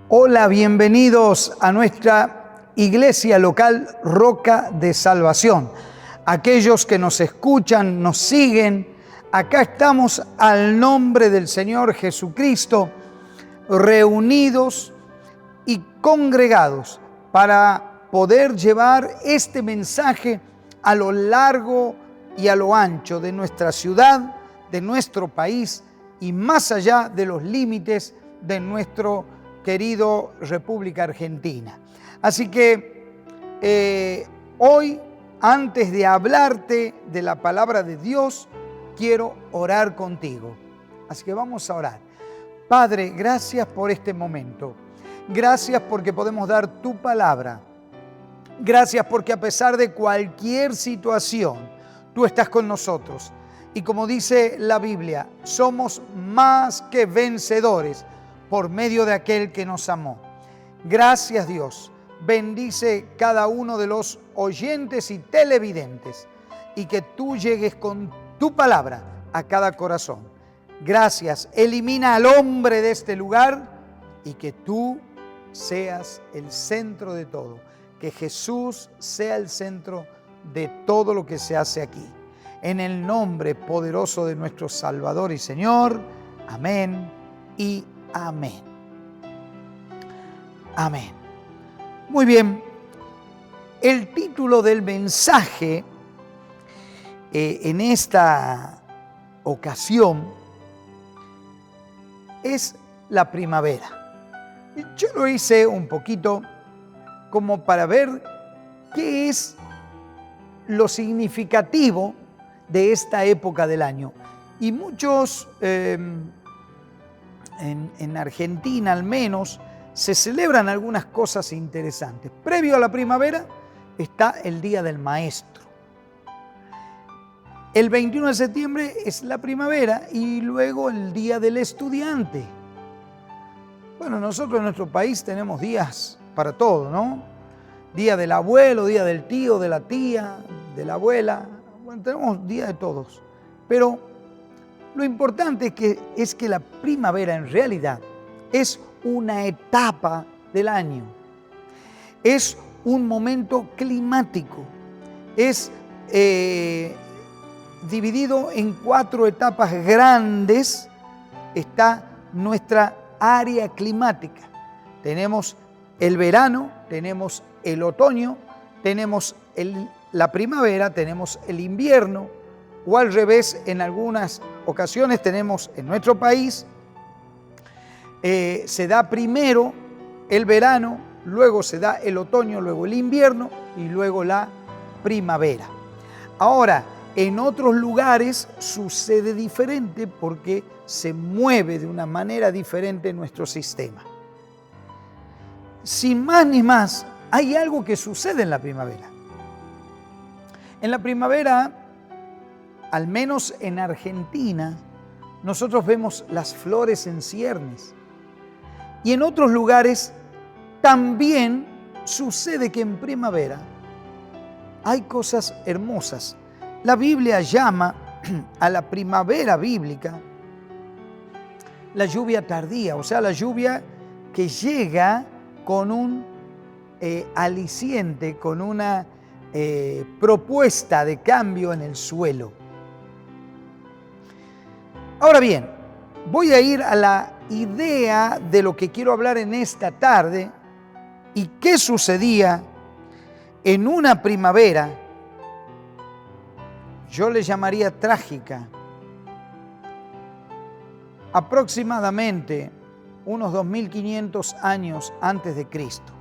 Hola, bienvenidos a nuestra iglesia local Roca de Salvación. Aquellos que nos escuchan, nos siguen, acá estamos al nombre del Señor Jesucristo, reunidos y congregados para poder llevar este mensaje a lo largo y a lo ancho de nuestra ciudad, de nuestro país y más allá de los límites de nuestro querido República Argentina. Así que hoy, antes de hablarte de la palabra de Dios, quiero orar contigo. Así que vamos a orar. Padre, gracias por este momento. Gracias porque podemos dar tu palabra. Gracias porque a pesar de cualquier situación, tú estás con nosotros. Y como dice la Biblia, somos más que vencedores por medio de aquel que nos amó. Gracias, Dios. Bendice cada uno de los oyentes y televidentes y que tú llegues con tu palabra a cada corazón. Gracias. Elimina al hombre de este lugar y que tú seas el centro de todo. Que Jesús sea el centro de todo lo que se hace aquí. En el nombre poderoso de nuestro Salvador y Señor. Amén y amén. Amén. Muy bien. El título del mensaje en esta ocasión es la primavera. Yo lo hice un poquito como para ver qué es lo significativo de esta época del año. Y muchos en Argentina al menos, se celebran algunas cosas interesantes. Previo a la primavera está el Día del Maestro. El 21 de septiembre es la primavera y luego el Día del Estudiante. Bueno, nosotros en nuestro país tenemos días para todo, ¿no? Día del abuelo, día del tío, de la tía, de la abuela. Bueno, tenemos día de todos. Pero lo importante es que la primavera en realidad es una etapa del año. Es un momento climático. Es dividido en 4 etapas grandes. Está nuestra área climática. Tenemos el verano, tenemos el otoño, tenemos la primavera, tenemos el invierno, o al revés, en algunas ocasiones tenemos en nuestro país, se da primero el verano, luego se da el otoño, luego el invierno y luego la primavera. Ahora, en otros lugares sucede diferente porque se mueve de una manera diferente nuestro sistema. Sin más ni más, hay algo que sucede en la primavera. En la primavera, al menos en Argentina, nosotros vemos las flores en ciernes. Y en otros lugares también sucede que en primavera hay cosas hermosas. La Biblia llama a la primavera bíblica la lluvia tardía, o sea, la lluvia que llega con un aliciente, con una propuesta de cambio en el suelo. Ahora bien, voy a ir a la idea de lo que quiero hablar en esta tarde y qué sucedía en una primavera, yo le llamaría trágica, aproximadamente unos 2500 años antes de Cristo.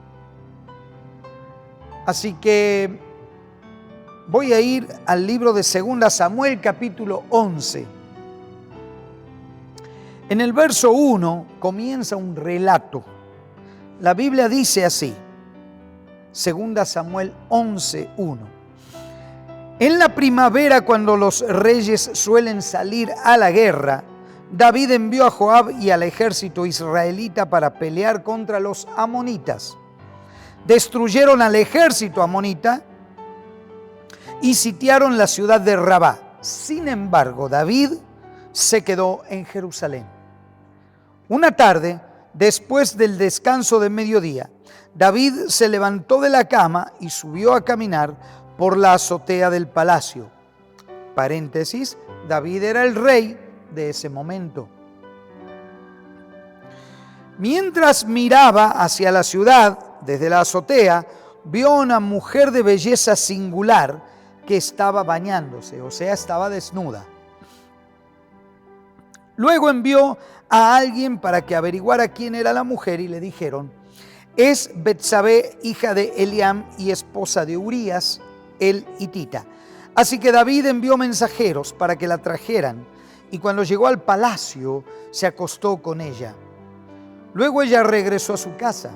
Así que voy a ir al libro de 2 Samuel, capítulo 11. En el verso 1 comienza un relato. La Biblia dice así, 2 Samuel 11:1. En la primavera, cuando los reyes suelen salir a la guerra, David envió a Joab y al ejército israelita para pelear contra los amonitas. Destruyeron al ejército amonita y sitiaron la ciudad de Rabá. Sin embargo, David se quedó en Jerusalén. Una tarde, después del descanso de mediodía, David se levantó de la cama y subió a caminar por la azotea del palacio. Paréntesis, David era el rey de ese momento. Mientras miraba hacia la ciudad desde la azotea, vio a una mujer de belleza singular que estaba bañándose, o sea, estaba desnuda. Luego envió a alguien para que averiguara quién era la mujer y le dijeron: es Betsabé, hija de Eliam y esposa de Urías, el hitita. Así que David envió mensajeros para que la trajeran, y cuando llegó al palacio se acostó con ella. Luego ella regresó a su casa.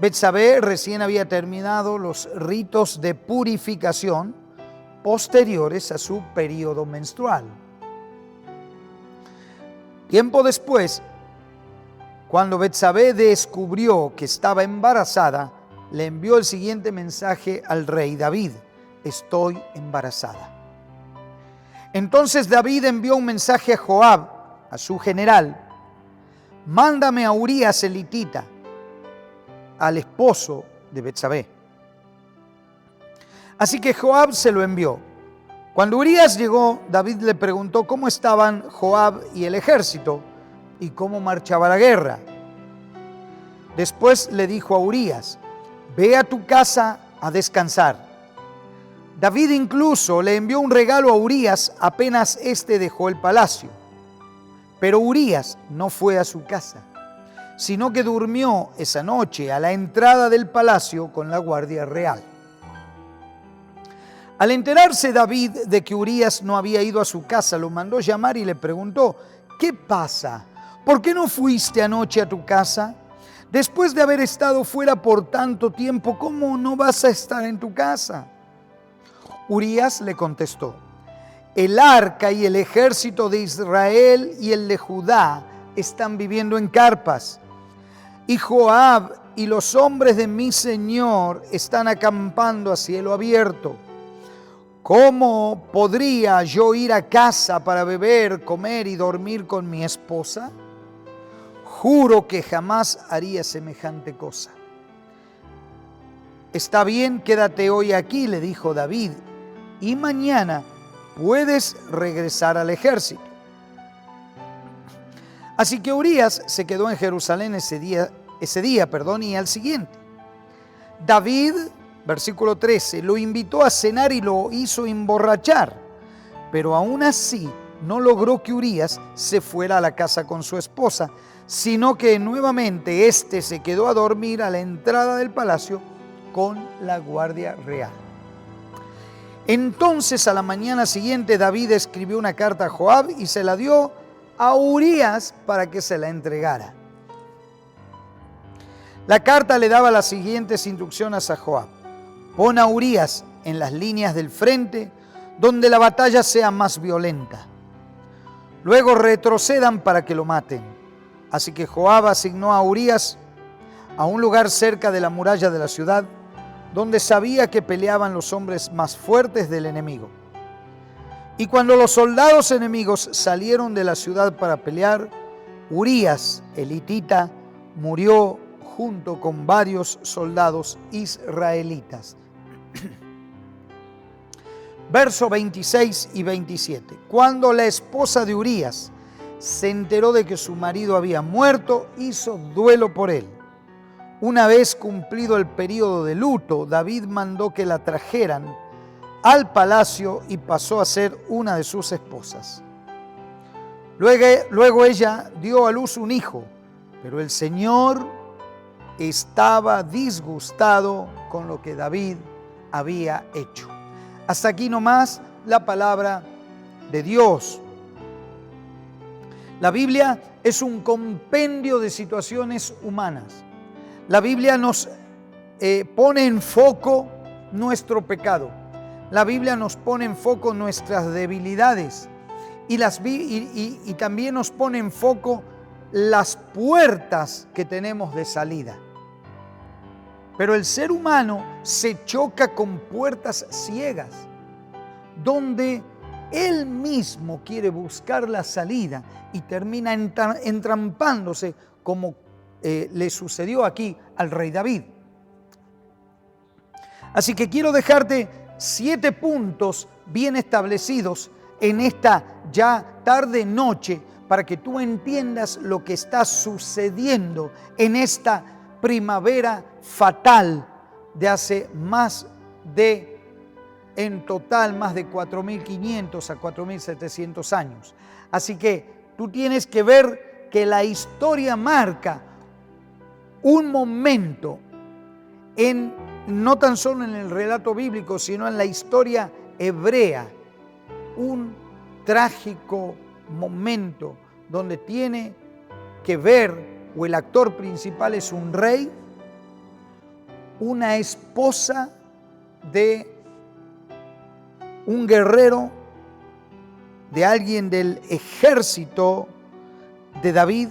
Betsabé recién había terminado los ritos de purificación posteriores a su periodo menstrual. Tiempo después, cuando Betsabé descubrió que estaba embarazada, le envió el siguiente mensaje al rey David: estoy embarazada. Entonces David envió un mensaje a Joab, a su general: mándame a Urías el hitita, al esposo de Betsabé. Así que Joab se lo envió. Cuando Urías llegó, David le preguntó cómo estaban Joab y el ejército y cómo marchaba la guerra. Después le dijo a Urías: ve a tu casa a descansar. David incluso le envió un regalo a Urías apenas éste dejó el palacio. Pero Urías no fue a su casa, sino que durmió esa noche a la entrada del palacio con la guardia real. Al enterarse David de que Urías no había ido a su casa, lo mandó llamar y le preguntó: ¿qué pasa? ¿Por qué no fuiste anoche a tu casa? Después de haber estado fuera por tanto tiempo, ¿cómo no vas a estar en tu casa? Urías le contestó: el arca y el ejército de Israel y el de Judá están viviendo en carpas, y Joab y los hombres de mi señor están acampando a cielo abierto. ¿Cómo podría yo ir a casa para beber, comer y dormir con mi esposa? Juro que jamás haría semejante cosa. Está bien, quédate hoy aquí, le dijo David, y mañana puedes regresar al ejército. Así que Urías se quedó en Jerusalén ese día, y al siguiente. David, versículo 13, lo invitó a cenar y lo hizo emborrachar, pero aún así no logró que Urías se fuera a la casa con su esposa, sino que nuevamente éste se quedó a dormir a la entrada del palacio con la guardia real. Entonces a la mañana siguiente David escribió una carta a Joab y se la dio a Urías para que se la entregara. La carta le daba las siguientes instrucciones a Joab: pon a Urías en las líneas del frente donde la batalla sea más violenta. Luego retrocedan para que lo maten. Así que Joab asignó a Urías a un lugar cerca de la muralla de la ciudad, donde sabía que peleaban los hombres más fuertes del enemigo. Y cuando los soldados enemigos salieron de la ciudad para pelear, Urías, el hitita, murió junto con varios soldados israelitas. Verso 26 y 27. Cuando la esposa de Urías se enteró de que su marido había muerto, hizo duelo por él. Una vez cumplido el periodo de luto, David mandó que la trajeran al palacio y pasó a ser una de sus esposas. Luego ella dio a luz un hijo, pero el Señor estaba disgustado con lo que David había hecho. Hasta aquí nomás la palabra de Dios. La Biblia es un compendio de situaciones humanas. La Biblia nos pone en foco nuestro pecado. La Biblia nos pone en foco nuestras debilidades y también nos pone en foco las puertas que tenemos de salida. Pero el ser humano se choca con puertas ciegas, donde él mismo quiere buscar la salida y termina entrampándose como le sucedió aquí al rey David. Así que quiero dejarte 7 puntos bien establecidos en esta ya tarde-noche para que tú entiendas lo que está sucediendo en esta primavera fatal de hace en total más de 4.500 a 4.700 años. Así que tú tienes que ver que la historia marca un momento no tan solo en el relato bíblico, sino en la historia hebrea, un trágico momento donde tiene que ver, o el actor principal es un rey, una esposa de un guerrero, de alguien del ejército de David,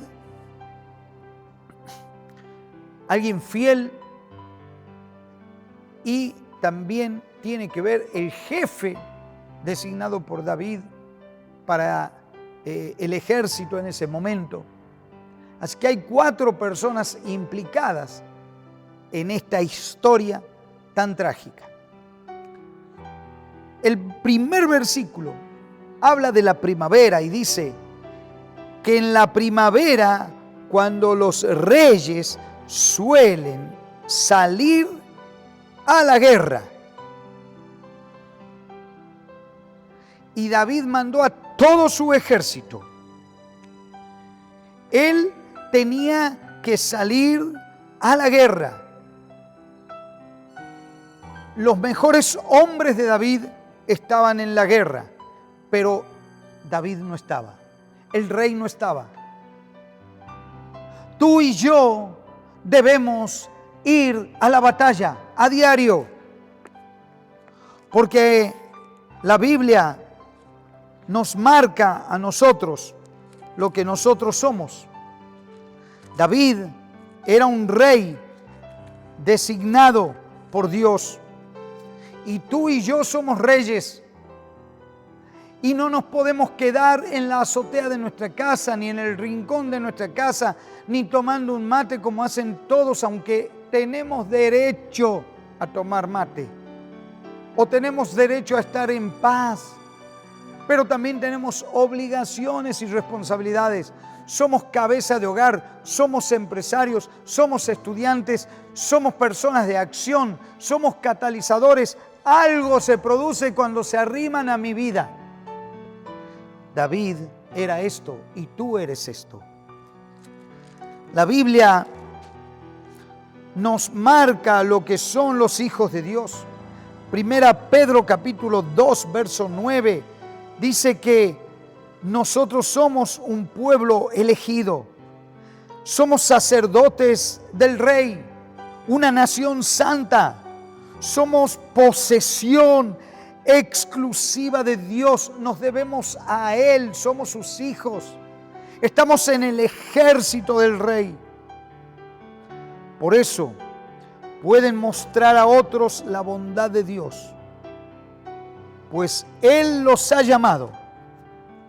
alguien fiel, y también tiene que ver el jefe designado por David para el ejército en ese momento. Así que hay 4 personas implicadas en esta historia tan trágica. El primer versículo habla de la primavera y dice que en la primavera, cuando los reyes suelen salir a la guerra, y David mandó a todo su ejército. Él tenía que salir a la guerra. Los mejores hombres de David estaban en la guerra, pero David no estaba. El rey no estaba. Tú y yo debemos ir a la batalla a diario, porque la Biblia nos marca a nosotros lo que nosotros somos. David era un rey designado por Dios, y tú y yo somos reyes, y no nos podemos quedar en la azotea de nuestra casa, ni en el rincón de nuestra casa, ni tomando un mate como hacen todos, aunque tenemos derecho a tomar mate, o tenemos derecho a estar en paz, pero también tenemos obligaciones y responsabilidades. Somos cabeza de hogar, somos empresarios, somos estudiantes, somos personas de acción, somos catalizadores. Algo se produce cuando se arriman a mi vida. David era esto y tú eres esto. La Biblia nos marca lo que son los hijos de Dios. Primera Pedro capítulo 2, verso 9, dice que nosotros somos un pueblo elegido, somos sacerdotes del Rey, una nación santa, somos posesión exclusiva de Dios, nos debemos a Él, somos sus hijos, estamos en el ejército del Rey. Por eso pueden mostrar a otros la bondad de Dios, pues Él los ha llamado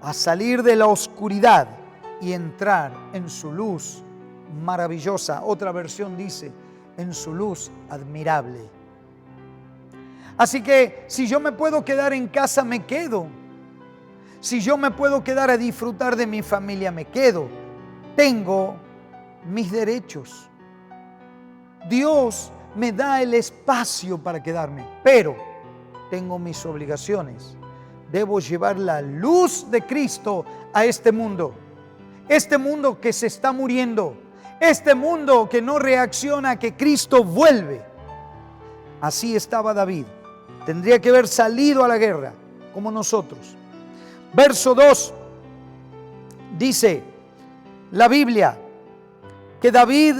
a salir de la oscuridad y entrar en su luz maravillosa. Otra versión dice, en su luz admirable. Así que si yo me puedo quedar en casa, me quedo. Si yo me puedo quedar a disfrutar de mi familia, me quedo. Tengo mis derechos. Dios me da el espacio para quedarme, pero tengo mis obligaciones. Debo llevar la luz de Cristo a este mundo que se está muriendo, este mundo que no reacciona a que Cristo vuelve. Así estaba David. Tendría que haber salido a la guerra como nosotros. Verso 2 dice la Biblia que David,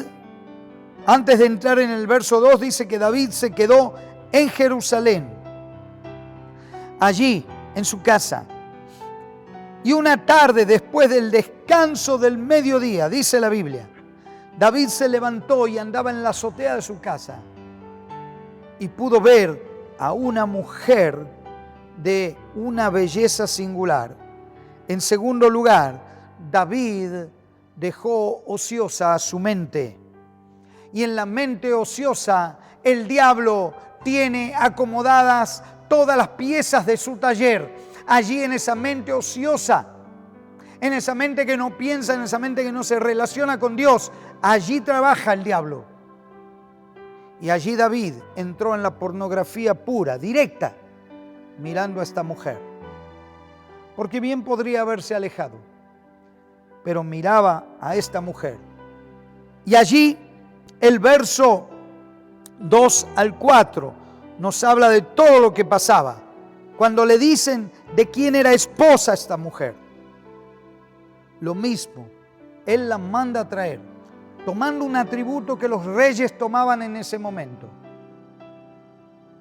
antes de entrar en el verso 2, dice que David se quedó en Jerusalén, allí en su casa. Y una tarde, después del descanso del mediodía, dice la Biblia, David se levantó y andaba en la azotea de su casa y pudo ver a una mujer de una belleza singular. En segundo lugar, David dejó ociosa a su mente. Y en la mente ociosa, el diablo tiene acomodadas todas las piezas de su taller. Allí en esa mente ociosa, en esa mente que no piensa, en esa mente que no se relaciona con Dios, allí trabaja el diablo. Y allí David entró en la pornografía pura, directa, mirando a esta mujer. Porque bien podría haberse alejado, pero miraba a esta mujer. Y allí el verso 2 al 4 nos habla de todo lo que pasaba. Cuando le dicen de quién era esposa esta mujer, lo mismo, él la manda a traer, tomando un atributo que los reyes tomaban en ese momento,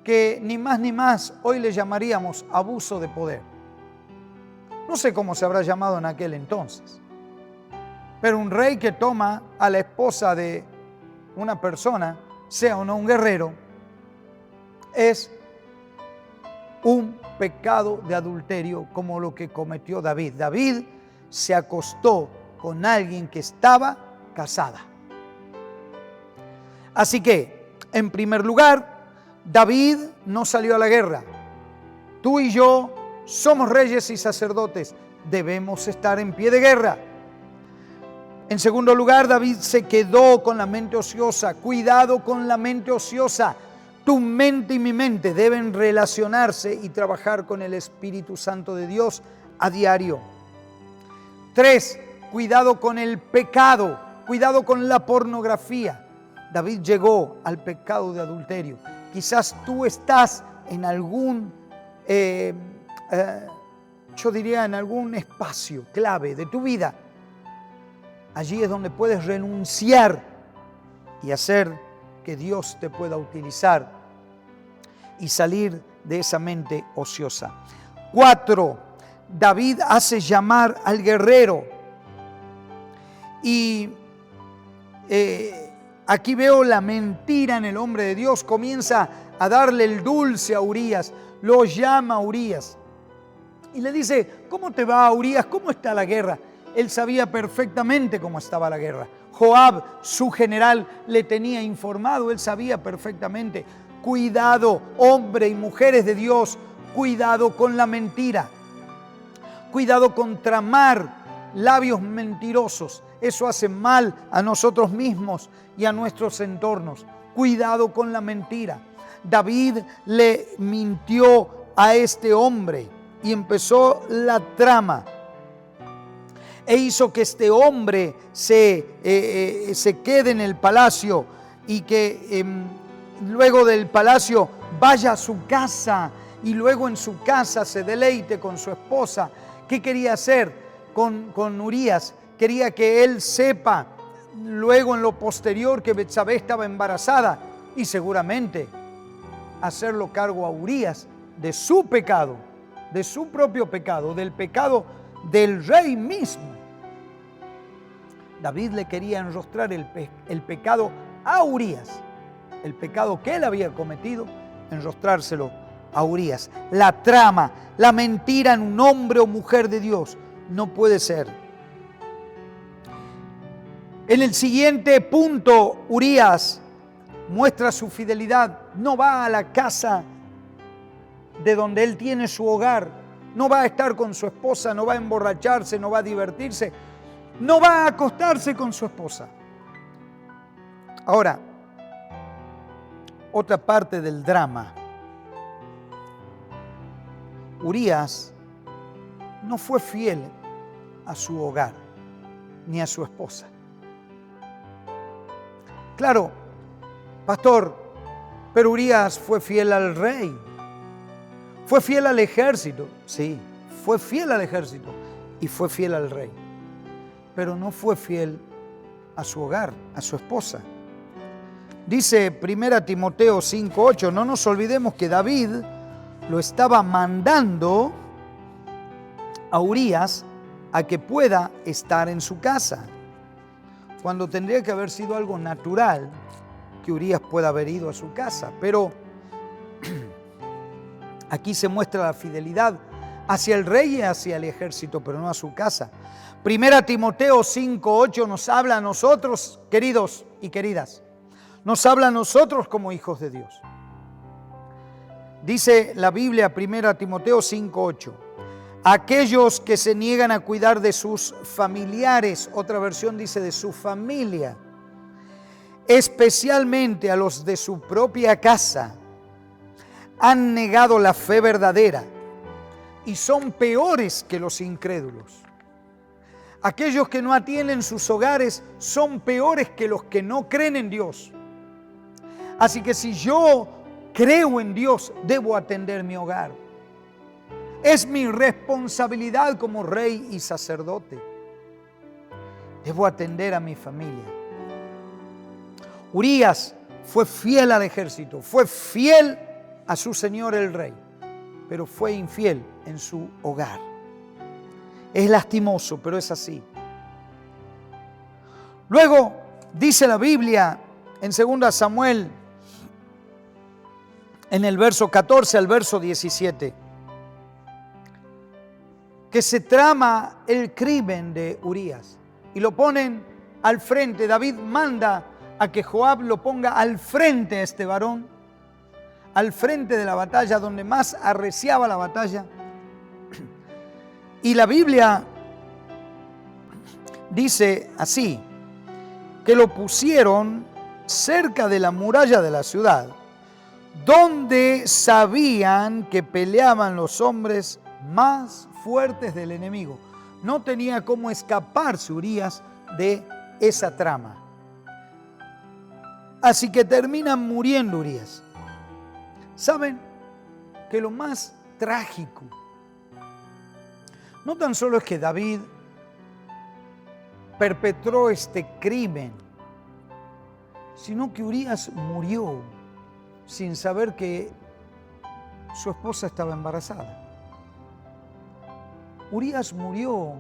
que ni más ni más hoy le llamaríamos abuso de poder. No sé cómo se habrá llamado en aquel entonces, pero un rey que toma a la esposa de una persona, sea o no un guerrero, es un pecado de adulterio como lo que cometió David. David se acostó con alguien que estaba casada. Así que, en primer lugar, David no salió a la guerra. Tú y yo somos reyes y sacerdotes, debemos estar en pie de guerra. En segundo lugar, David se quedó con la mente ociosa. Cuidado con la mente ociosa. Tu mente y mi mente deben relacionarse y trabajar con el Espíritu Santo de Dios a diario. 3. Cuidado con el pecado. Cuidado con la pornografía. David llegó al pecado de adulterio. Quizás tú estás en algún, yo diría en algún espacio clave de tu vida. Allí es donde puedes renunciar y hacer que Dios te pueda utilizar y salir de esa mente ociosa. 4. David hace llamar al guerrero. Y aquí veo la mentira en el hombre de Dios. Comienza a darle el dulce a Urías. Lo llama a Urías. Y le dice, ¿cómo te va, Urías? ¿Cómo está la guerra? Él sabía perfectamente cómo estaba la guerra. Joab, su general, le tenía informado. Él sabía perfectamente. Cuidado, hombres y mujeres de Dios. Cuidado con la mentira. Cuidado con tramar labios mentirosos. Eso hace mal a nosotros mismos y a nuestros entornos. Cuidado con la mentira. David le mintió a este hombre y empezó la trama. E hizo que este hombre se quede en el palacio y que luego del palacio vaya a su casa y luego en su casa se deleite con su esposa. ¿Qué quería hacer con Urías? Quería que él sepa luego en lo posterior que Betsabé estaba embarazada y seguramente hacerlo cargo a Urías de su pecado, de su propio pecado, del pecado del rey mismo. David le quería enrostrar el pecado a Urías, el pecado que él había cometido, enrostrárselo a Urías. La trama, la mentira en un hombre o mujer de Dios no puede ser. En el siguiente punto, Urías muestra su fidelidad. No va a la casa de donde él tiene su hogar, no va a estar con su esposa, no va a emborracharse, no va a divertirse, no va a acostarse con su esposa. Ahora, otra parte del drama. Urías no fue fiel a su hogar ni a su esposa. Claro, pastor, pero Urías fue fiel al rey. Fue fiel al ejército, sí, fue fiel al ejército y fue fiel al rey. Pero no fue fiel a su hogar, a su esposa. Dice 1 Timoteo 5:8, no nos olvidemos que David lo estaba mandando a Urías a que pueda estar en su casa, cuando tendría que haber sido algo natural que Urías pueda haber ido a su casa. Pero Aquí se muestra la fidelidad hacia el rey y hacia el ejército, pero no a su casa. Primera Timoteo 5:8 nos habla a nosotros, queridos y queridas, nos habla a nosotros como hijos de Dios. Dice la Biblia, Primera Timoteo 5:8, aquellos que se niegan a cuidar de sus familiares, otra versión dice de su familia, especialmente a los de su propia casa, han negado la fe verdadera y son peores que los incrédulos. Aquellos que no atienden sus hogares son peores que los que no creen en Dios. Así que si yo creo en Dios, debo atender mi hogar. Es mi responsabilidad como rey y sacerdote. Debo atender a mi familia. Urías fue fiel al ejército, fue fiel a su señor el rey, pero fue infiel en su hogar. Es lastimoso, pero es así. Luego dice la Biblia en 2 Samuel, en el verso 14 al verso 17, que se trama el crimen de Urías y lo ponen al frente. David manda a que Joab lo ponga al frente a este varón, al frente de la batalla, donde más arreciaba la batalla. Y la Biblia dice así, que lo pusieron cerca de la muralla de la ciudad, donde sabían que peleaban los hombres más fuertes del enemigo. No tenía cómo escaparse Urías de esa trama. Así que terminan muriendo Urías. ¿Saben que lo más trágico no tan solo es que David perpetró este crimen, sino que Urías murió sin saber que su esposa estaba embarazada? Urías murió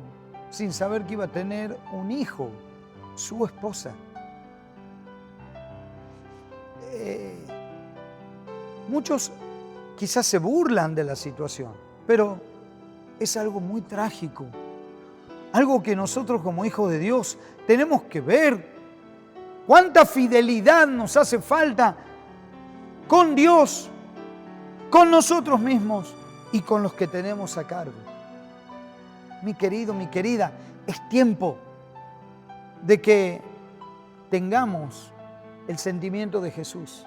sin saber que iba a tener un hijo, su esposa. Muchos quizás se burlan de la situación, pero es algo muy trágico, algo que nosotros como hijos de Dios tenemos que ver. Cuánta fidelidad nos hace falta con Dios, con nosotros mismos y con los que tenemos a cargo. Mi querido, mi querida, es tiempo de que tengamos el sentimiento de Jesús.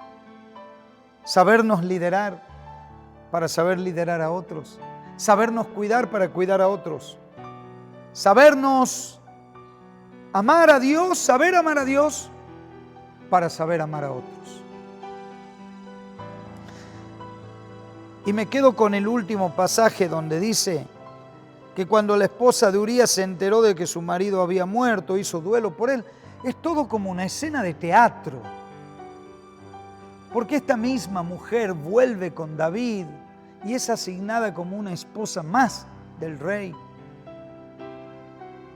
Sabernos liderar para saber liderar a otros. Sabernos cuidar para cuidar a otros. Sabernos amar a Dios, saber amar a Dios para saber amar a otros. Y me quedo con el último pasaje donde dice que cuando la esposa de Urías se enteró de que su marido había muerto, hizo duelo por él. Es todo como una escena de teatro. Porque esta misma mujer vuelve con David y es asignada como una esposa más del rey.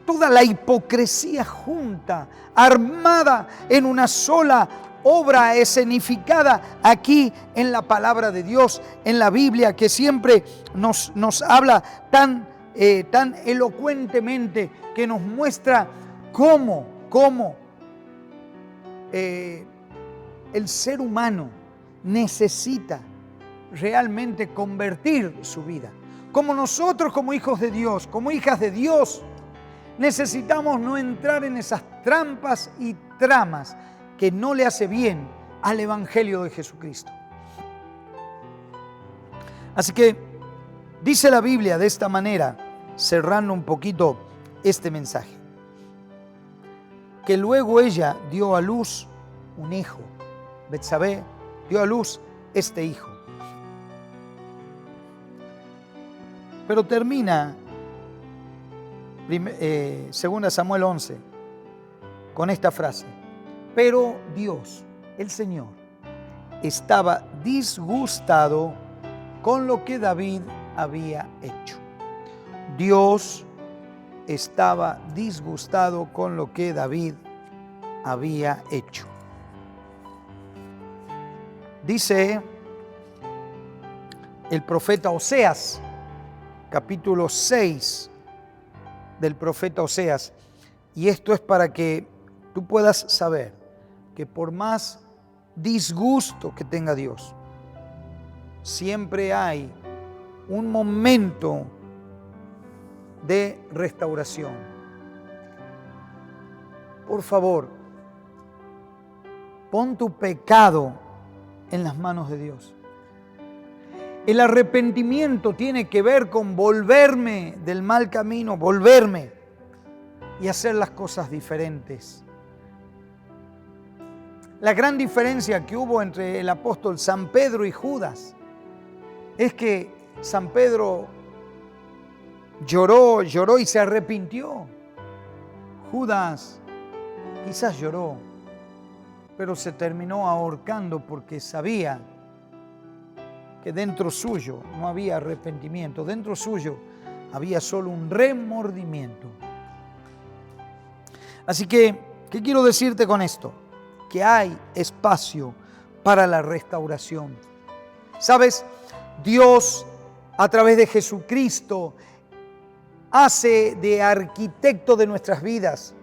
Toda la hipocresía junta, armada en una sola obra escenificada aquí en la palabra de Dios, en la Biblia, que siempre nos habla tan elocuentemente, que nos muestra cómo el ser humano necesita realmente convertir su vida. Como nosotros como hijos de Dios, como hijas de Dios, necesitamos no entrar en esas trampas y tramas que no le hace bien al Evangelio de Jesucristo. Así que dice la Biblia de esta manera, cerrando un poquito este mensaje, que luego ella dio a luz un hijo. Betsabé dio a luz este hijo. Pero termina 2 Samuel 11 con esta frase: pero Dios, el Señor, estaba disgustado con lo que David había hecho. Dios estaba disgustado con lo que David había hecho. el profeta Oseas, capítulo 6 del profeta Oseas. Y esto es para que tú puedas saber que por más disgusto que tenga Dios, siempre hay un momento de restauración. Por favor, pon tu pecado en las manos de Dios. El arrepentimiento tiene que ver con volverme del mal camino, volverme y hacer las cosas diferentes. La gran diferencia que hubo entre el apóstol San Pedro y Judas es que San Pedro lloró y se arrepintió. Judas quizás lloró, pero se terminó ahorcando porque sabía que dentro suyo no había arrepentimiento, dentro suyo había solo un remordimiento. Así que, ¿qué quiero decirte con esto? Que hay espacio para la restauración. ¿Sabes? Dios, a través de Jesucristo, hace de arquitecto de nuestras vidas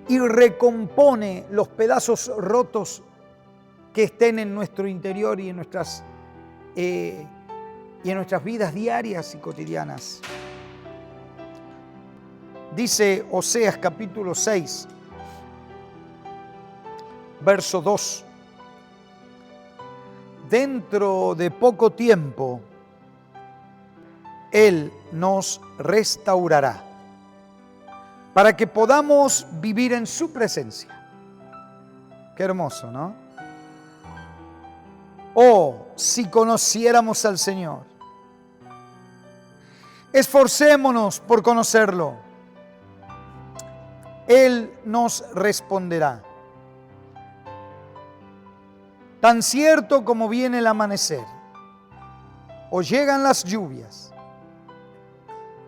y recompone los pedazos rotos que estén en nuestro interior y en nuestras vidas diarias y cotidianas. Dice Oseas capítulo 6, verso 2. Dentro de poco tiempo, Él nos restaurará para que podamos vivir en su presencia. Qué hermoso, ¿no? Oh, si conociéramos al Señor. Esforcémonos por conocerlo. Él nos responderá. Tan cierto como viene el amanecer o llegan las lluvias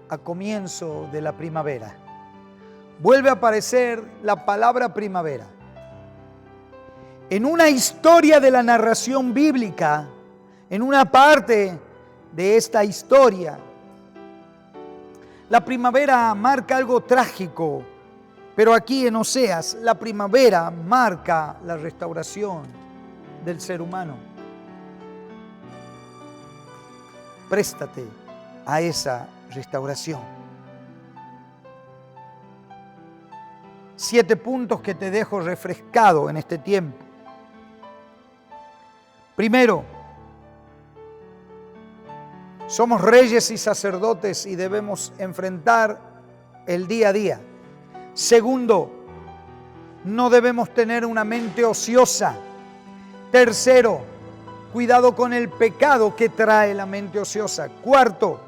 a comienzo de la primavera, vuelve a aparecer la palabra primavera. En una historia de la narración bíblica, en una parte de esta historia, la primavera marca algo trágico, pero aquí en Oseas la primavera marca la restauración del ser humano. Préstate a esa restauración. 7 puntos que te dejo refrescado en este tiempo. Primero, somos reyes y sacerdotes y debemos enfrentar el día a día. Segundo, no debemos tener una mente ociosa. Tercero, cuidado con el pecado que trae la mente ociosa. Cuarto,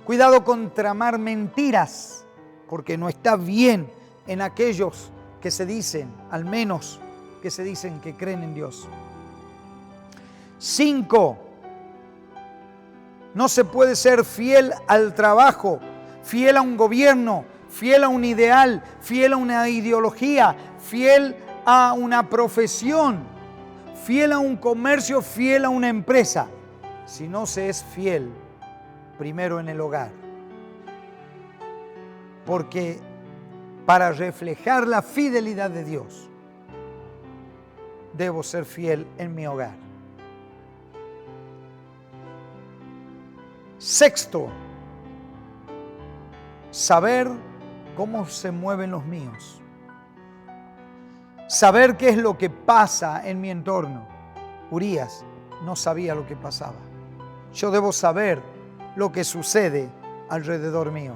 cuidado con tramar mentiras, porque no está bien en aquellos que se dicen, al menos que se dicen que creen en Dios. 5, no se puede ser fiel al trabajo, fiel a un gobierno, fiel a un ideal, fiel a una ideología, fiel a una profesión, fiel a un comercio, fiel a una empresa, si no se es fiel primero en el hogar. Porque para reflejar la fidelidad de Dios, debo ser fiel en mi hogar. Sexto, saber cómo se mueven los míos. Saber qué es lo que pasa en mi entorno. Urías no sabía lo que pasaba. Yo debo saber lo que sucede alrededor mío,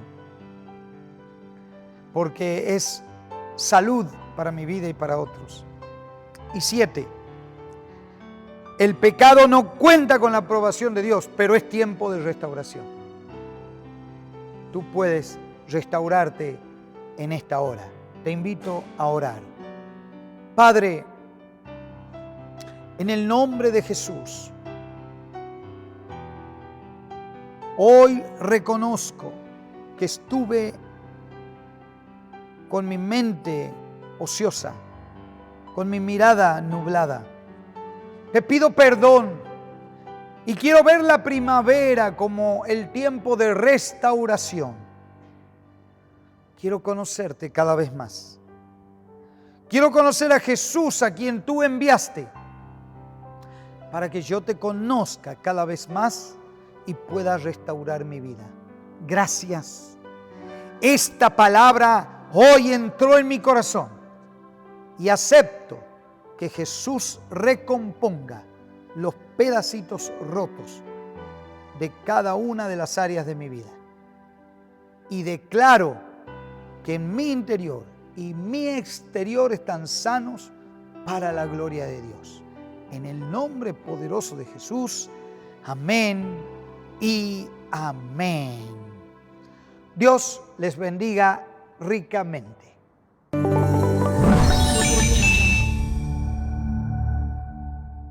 porque es salud para mi vida y para otros. Y 7, el pecado no cuenta con la aprobación de Dios, pero es tiempo de restauración. Tú puedes restaurarte en esta hora. Te invito a orar. Padre, en el nombre de Jesús, hoy reconozco que estuve con mi mente ociosa, con mi mirada nublada. Te pido perdón Y quiero ver la primavera como el tiempo de restauración. Quiero conocerte cada vez más. Quiero conocer a Jesús, a quien tú enviaste, para que yo te conozca cada vez más y pueda restaurar mi vida. Gracias. Esta palabra hoy entró en mi corazón y acepto que Jesús recomponga los pedacitos rotos de cada una de las áreas de mi vida. Y declaro que en mi interior y mi exterior están sanos para la gloria de Dios. En el nombre poderoso de Jesús. Amén y amén. Dios les bendiga ricamente.